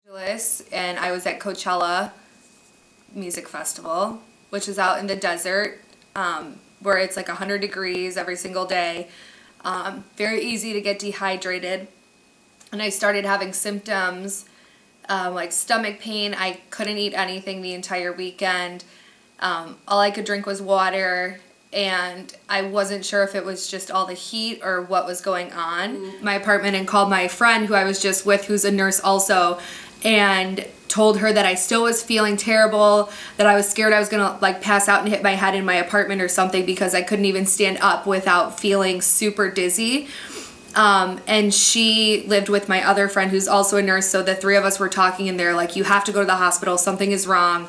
And I was at Coachella Music Festival, which is out in the desert, where it's like 100 degrees every single day. Very easy to get dehydrated. And I started having symptoms like stomach pain. I couldn't eat anything the entire weekend. All I could drink was water, and I wasn't sure if it was just all the heat or what was going on. My apartment and called my friend who I was just with, who's a nurse also, and told her that I still was feeling terrible, that I was scared I was gonna like pass out and hit my head in my apartment or something because I couldn't even stand up without feeling super dizzy. And she lived with my other friend who's also a nurse, so the three of us were talking, and they're like, you have to go to the hospital, something is wrong.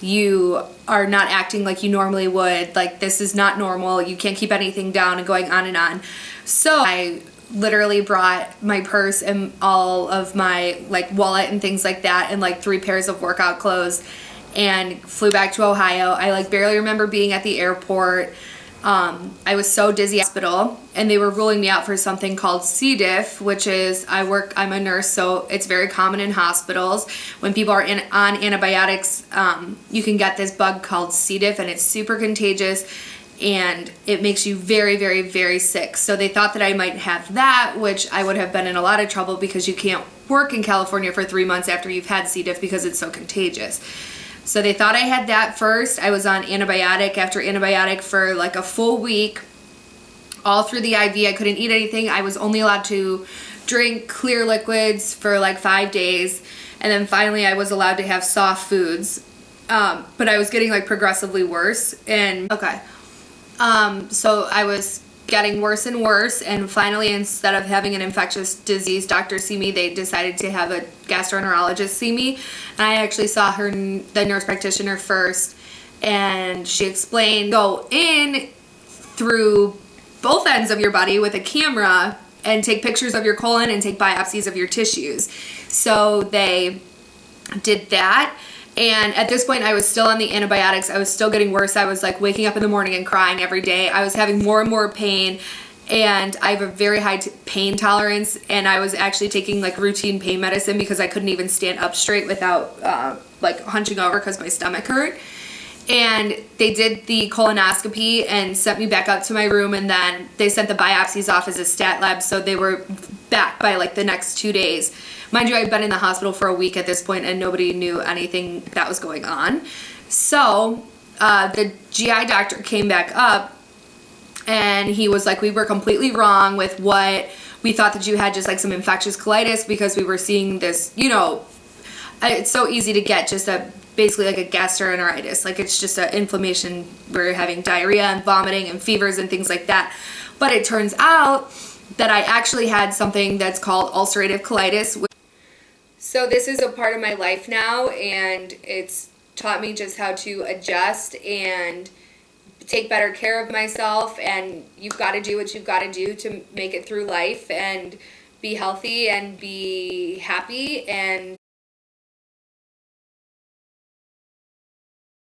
You are not acting like you normally would, like this is not normal, you can't keep anything down, and going on and on. So I literally brought my purse and all of my like wallet and things like that, and like 3 pairs of workout clothes, and flew back to Ohio. I like barely remember being at the airport. I was so dizzy at the hospital, and they were ruling me out for something called C. diff, which is, I'm a nurse, so it's very common in hospitals. When people are on antibiotics, you can get this bug called C. diff, and it's super contagious, and it makes you very, very, very sick. So they thought that I might have that, which I would have been in a lot of trouble because you can't work in California for 3 months after you've had C. diff because it's so contagious. So they thought I had that first. I was on antibiotic after antibiotic for like a full week, all through the IV. I couldn't eat anything. I was only allowed to drink clear liquids for like 5 days. And then finally I was allowed to have soft foods. But I was getting like progressively worse. And so I was getting worse and worse, and finally, instead of having an infectious disease doctor see me, they decided to have a gastroenterologist see me. And I actually saw the nurse practitioner first, and she explained, go in through both ends of your body with a camera and take pictures of your colon and take biopsies of your tissues. So they did that. And at this point, I was still on the antibiotics. I was still getting worse. I was like waking up in the morning and crying every day. I was having more and more pain, and I have a very high pain tolerance, and I was actually taking like routine pain medicine because I couldn't even stand up straight without like hunching over because my stomach hurt. And they did the colonoscopy and sent me back up to my room, and then they sent the biopsies off as a stat lab, so they were back by like the next 2 days. Mind you, I'd been in the hospital for a week at this point, and nobody knew anything that was going on. So the GI doctor came back up, and he was like, we were completely wrong with what we thought that you had, just like some infectious colitis, because we were seeing this, you know, it's so easy to get just basically like a gastroenteritis. Like it's just an inflammation. We're having diarrhea and vomiting and fevers and things like that. But it turns out that I actually had something that's called ulcerative colitis. So this is a part of my life now, and it's taught me just how to adjust and take better care of myself. And you've got to do what you've got to do to make it through life and be healthy and be happy. And